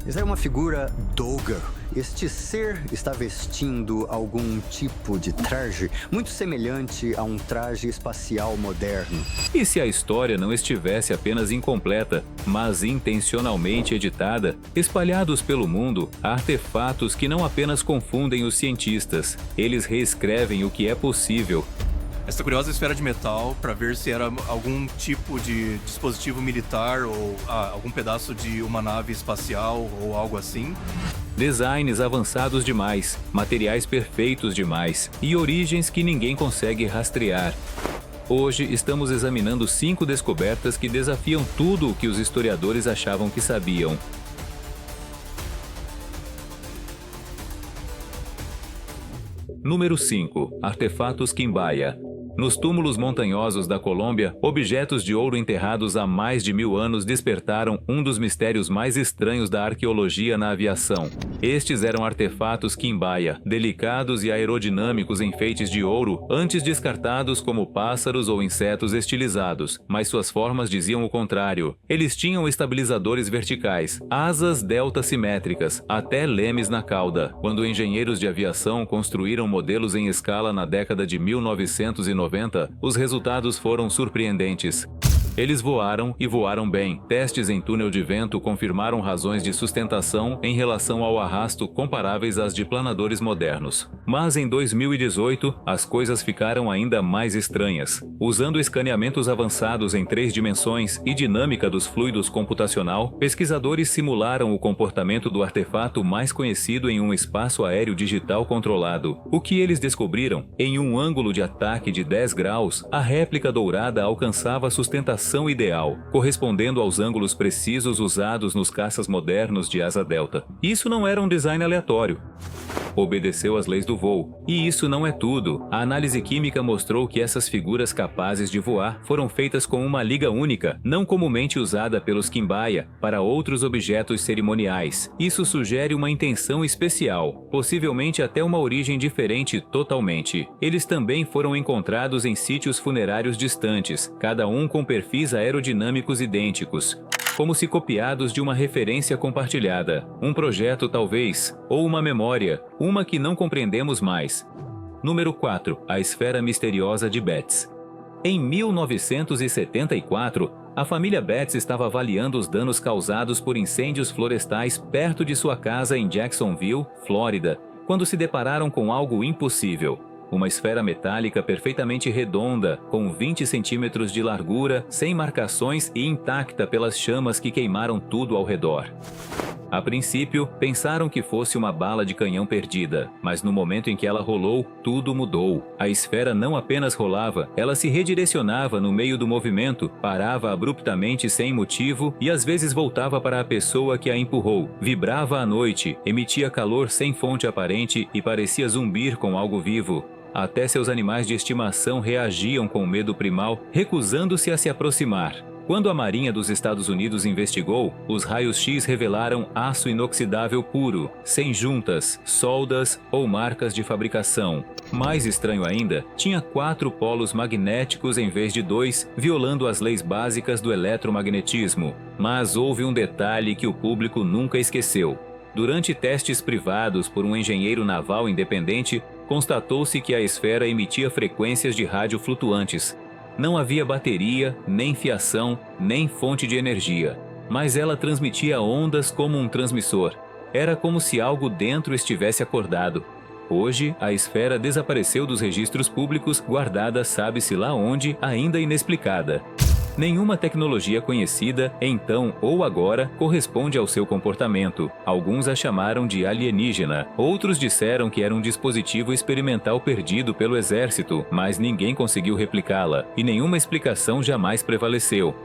Essa é uma figura Doga. Este ser está vestindo algum tipo de traje muito semelhante a um traje espacial moderno. E se a história não estivesse apenas incompleta, mas intencionalmente editada, espalhados pelo mundo, há artefatos que não apenas confundem os cientistas, eles reescrevem o que é possível. Essa curiosa esfera de metal para ver se era algum tipo de dispositivo militar ou algum pedaço de uma nave espacial ou algo assim. Designs avançados demais, materiais perfeitos demais e origens que ninguém consegue rastrear. Hoje estamos examinando 5 descobertas que desafiam tudo o que os historiadores achavam que sabiam. Número 5. Artefatos Quimbaya. Nos túmulos montanhosos da Colômbia, objetos de ouro enterrados há mais de 1000 anos despertaram um dos mistérios mais estranhos da arqueologia na aviação. Estes eram artefatos Quimbaya, delicados e aerodinâmicos enfeites de ouro, antes descartados como pássaros ou insetos estilizados, mas suas formas diziam o contrário. Eles tinham estabilizadores verticais, asas delta simétricas, até lemes na cauda. Quando engenheiros de aviação construíram modelos em escala na década de 1990, os resultados foram surpreendentes. Eles voaram e voaram bem. Testes em túnel de vento confirmaram razões de sustentação em relação ao arrasto comparáveis às de planadores modernos. Mas em 2018, as coisas ficaram ainda mais estranhas. Usando escaneamentos avançados em 3 dimensões e dinâmica dos fluidos computacional, pesquisadores simularam o comportamento do artefato mais conhecido em um espaço aéreo digital controlado. O que eles descobriram? Em um ângulo de ataque de 10 graus, a réplica dourada alcançava a sustentação ideal, correspondendo aos ângulos precisos usados nos caças modernos de asa delta. Isso não era um design aleatório. Obedeceu às leis do voo. E isso não é tudo. A análise química mostrou que essas figuras capazes de voar foram feitas com uma liga única, não comumente usada pelos Quimbaya para outros objetos cerimoniais. Isso sugere uma intenção especial, possivelmente até uma origem diferente totalmente. Eles também foram encontrados em sítios funerários distantes, cada um com perfis aerodinâmicos idênticos, como se copiados de uma referência compartilhada, um projeto talvez, ou uma memória, uma que não compreendemos mais. Número 4. A esfera misteriosa de Betts. Em 1974, a família Betts estava avaliando os danos causados por incêndios florestais perto de sua casa em Jacksonville, Flórida, quando se depararam com algo impossível. Uma esfera metálica perfeitamente redonda, com 20 centímetros de largura, sem marcações e intacta pelas chamas que queimaram tudo ao redor. A princípio, pensaram que fosse uma bala de canhão perdida, mas no momento em que ela rolou, tudo mudou. A esfera não apenas rolava, ela se redirecionava no meio do movimento, parava abruptamente sem motivo e às vezes voltava para a pessoa que a empurrou. Vibrava à noite, emitia calor sem fonte aparente e parecia zumbir com algo vivo. Até seus animais de estimação reagiam com medo primal, recusando-se a se aproximar. Quando a Marinha dos Estados Unidos investigou, os raios-x revelaram aço inoxidável puro, sem juntas, soldas ou marcas de fabricação. Mais estranho ainda, tinha 4 polos magnéticos em vez de 2, violando as leis básicas do eletromagnetismo. Mas houve um detalhe que o público nunca esqueceu. Durante testes privados por um engenheiro naval independente, constatou-se que a esfera emitia frequências de rádio flutuantes. Não havia bateria, nem fiação, nem fonte de energia, mas ela transmitia ondas como um transmissor. Era como se algo dentro estivesse acordado. Hoje, a esfera desapareceu dos registros públicos, guardada sabe-se lá onde, ainda inexplicada. Nenhuma tecnologia conhecida, então ou agora, corresponde ao seu comportamento. Alguns a chamaram de alienígena. Outros disseram que era um dispositivo experimental perdido pelo exército, mas ninguém conseguiu replicá-la, e nenhuma explicação jamais prevaleceu.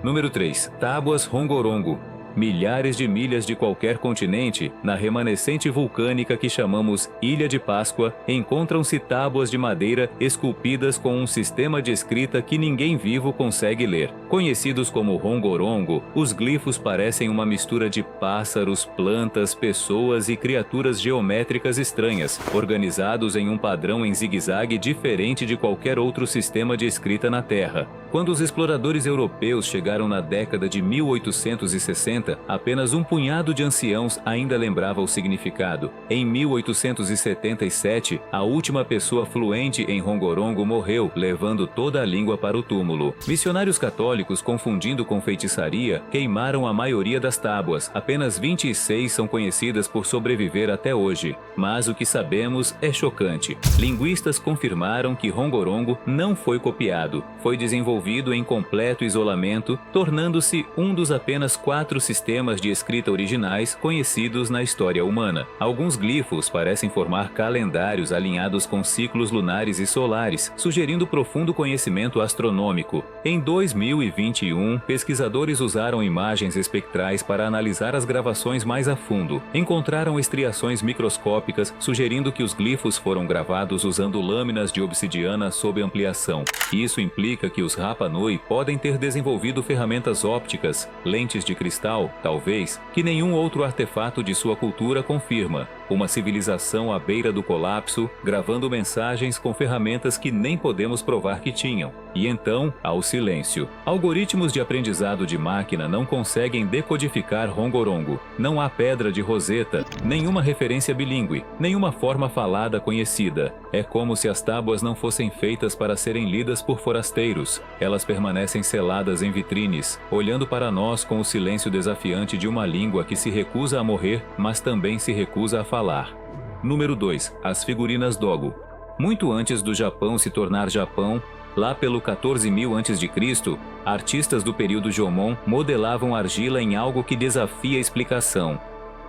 Número 3. Tábuas Rongorongo. Milhares de milhas de qualquer continente, na remanescente vulcânica que chamamos Ilha de Páscoa, encontram-se tábuas de madeira esculpidas com um sistema de escrita que ninguém vivo consegue ler. Conhecidos como rongorongo, os glifos parecem uma mistura de pássaros, plantas, pessoas e criaturas geométricas estranhas, organizados em um padrão em zigue-zague diferente de qualquer outro sistema de escrita na Terra. Quando os exploradores europeus chegaram na década de 1860, apenas um punhado de anciãos ainda lembrava o significado. Em 1877, a última pessoa fluente em rongorongo morreu, levando toda a língua para o túmulo. Missionários católicos, confundindo com feitiçaria, queimaram a maioria das tábuas. Apenas 26 são conhecidas por sobreviver até hoje. Mas o que sabemos é chocante. Linguistas confirmaram que rongorongo não foi copiado. Foi desenvolvido em completo isolamento, tornando-se um dos apenas 4 sistemas de escrita originais conhecidos na história humana. Alguns glifos parecem formar calendários alinhados com ciclos lunares e solares, sugerindo profundo conhecimento astronômico. Em 2021, pesquisadores usaram imagens espectrais para analisar as gravações mais a fundo. Encontraram estriações microscópicas, sugerindo que os glifos foram gravados usando lâminas de obsidiana sob ampliação. Isso implica que os Rapa Nui podem ter desenvolvido ferramentas ópticas, lentes de cristal, talvez, que nenhum outro artefato de sua cultura confirma. Uma civilização à beira do colapso, gravando mensagens com ferramentas que nem podemos provar que tinham. E então, há o silêncio. Algoritmos de aprendizado de máquina não conseguem decodificar rongorongo. Não há pedra de Roseta, nenhuma referência bilíngue, nenhuma forma falada conhecida. É como se as tábuas não fossem feitas para serem lidas por forasteiros. Elas permanecem seladas em vitrines, olhando para nós com o silêncio desafiante de uma língua que se recusa a morrer, mas também se recusa a falar. Número 2. As figurinas Dogo. Muito antes do Japão se tornar Japão, lá pelo 14.000 a.C., artistas do período Jomon modelavam argila em algo que desafia a explicação.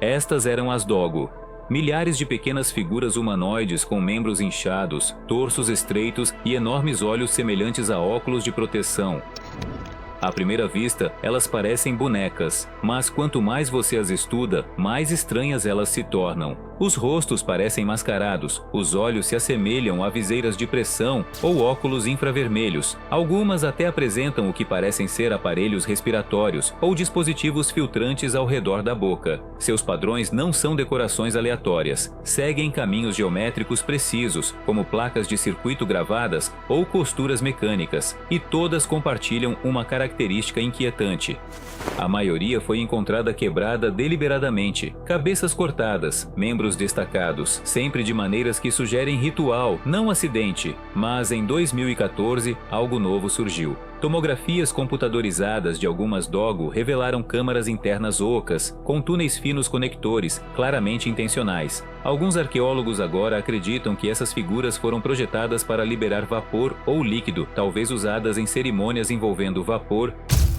Estas eram as Dogo. Milhares de pequenas figuras humanoides com membros inchados, torsos estreitos e enormes olhos semelhantes a óculos de proteção. À primeira vista, elas parecem bonecas, mas quanto mais você as estuda, mais estranhas elas se tornam. Os rostos parecem mascarados, os olhos se assemelham a viseiras de pressão ou óculos infravermelhos. Algumas até apresentam o que parecem ser aparelhos respiratórios ou dispositivos filtrantes ao redor da boca. Seus padrões não são decorações aleatórias, seguem caminhos geométricos precisos, como placas de circuito gravadas ou costuras mecânicas, e todas compartilham uma característica inquietante. A maioria foi encontrada quebrada deliberadamente, cabeças cortadas, membros destacados, sempre de maneiras que sugerem ritual, não acidente. Mas em 2014, algo novo surgiu. Tomografias computadorizadas de algumas Dogo revelaram câmaras internas ocas, com túneis finos conectores, claramente intencionais. Alguns arqueólogos agora acreditam que essas figuras foram projetadas para liberar vapor ou líquido, talvez usadas em cerimônias envolvendo vapor,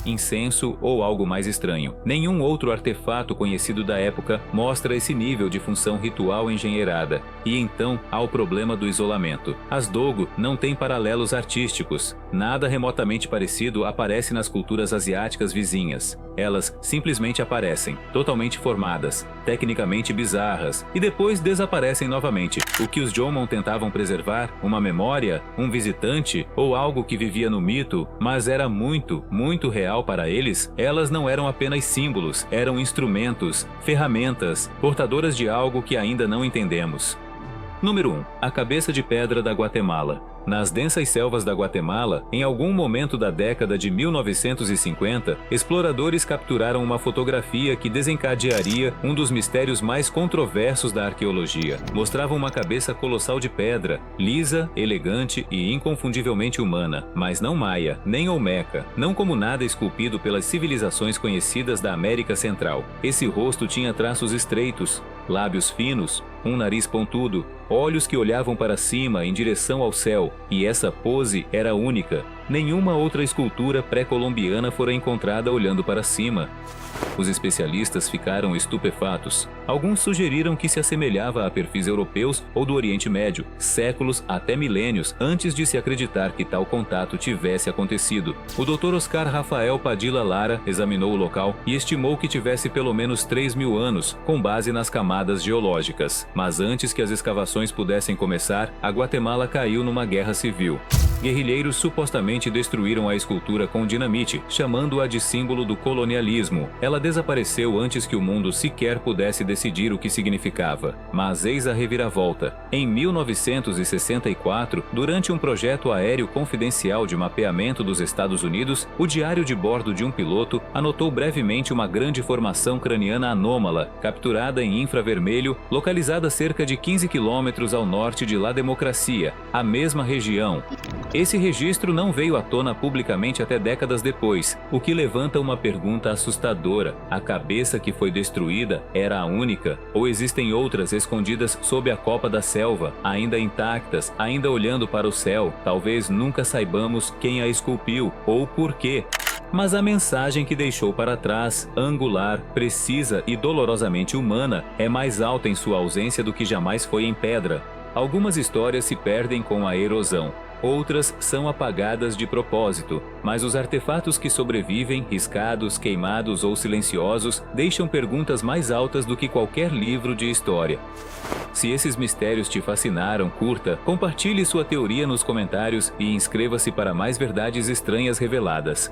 incenso ou algo mais estranho. Nenhum outro artefato conhecido da época mostra esse nível de função ritual engenheirada. E então há o problema do isolamento. As Dogo não têm paralelos artísticos. Nada remotamente parecido aparece nas culturas asiáticas vizinhas. Elas simplesmente aparecem, totalmente formadas, tecnicamente bizarras, e depois desaparecem novamente. O que os Jomon tentavam preservar, uma memória, um visitante ou algo que vivia no mito, mas era muito, muito real para eles, elas não eram apenas símbolos, eram instrumentos, ferramentas, portadoras de algo que ainda não entendemos. Número 1. A cabeça de pedra da Guatemala. Nas densas selvas da Guatemala, em algum momento da década de 1950, exploradores capturaram uma fotografia que desencadearia um dos mistérios mais controversos da arqueologia. Mostrava uma cabeça colossal de pedra, lisa, elegante e inconfundivelmente humana, mas não maia, nem olmeca, não como nada esculpido pelas civilizações conhecidas da América Central. Esse rosto tinha traços estreitos, lábios finos, um nariz pontudo, olhos que olhavam para cima em direção ao céu, e essa pose era única. Nenhuma outra escultura pré-colombiana fora encontrada olhando para cima. Os especialistas ficaram estupefatos. Alguns sugeriram que se assemelhava a perfis europeus ou do Oriente Médio, séculos até milênios antes de se acreditar que tal contato tivesse acontecido. O Dr. Oscar Rafael Padilla Lara examinou o local e estimou que tivesse pelo menos 3.000 anos, com base nas camadas geológicas. Mas antes que as escavações pudessem começar, a Guatemala caiu numa guerra civil. Guerrilheiros supostamente destruíram a escultura com dinamite, chamando-a de símbolo do colonialismo. Ela desapareceu antes que o mundo sequer pudesse decidir o que significava. Mas eis a reviravolta. Em 1964, durante um projeto aéreo confidencial de mapeamento dos Estados Unidos, o diário de bordo de um piloto anotou brevemente uma grande formação craniana anômala, capturada em infravermelho, localizada a cerca de 15 quilômetros ao norte de La Democracia, a mesma região. Esse registro não veio à tona publicamente até décadas depois, o que levanta uma pergunta assustadora. A cabeça que foi destruída era a única? Ou existem outras escondidas sob a copa da selva, ainda intactas, ainda olhando para o céu? Talvez nunca saibamos quem a esculpiu ou por quê. Mas a mensagem que deixou para trás, angular, precisa e dolorosamente humana, é mais alta em sua ausência do que jamais foi em pedra. Algumas histórias se perdem com a erosão. Outras são apagadas de propósito, mas os artefatos que sobrevivem, riscados, queimados ou silenciosos, deixam perguntas mais altas do que qualquer livro de história. Se esses mistérios te fascinaram, curta, compartilhe sua teoria nos comentários e inscreva-se para mais verdades estranhas reveladas.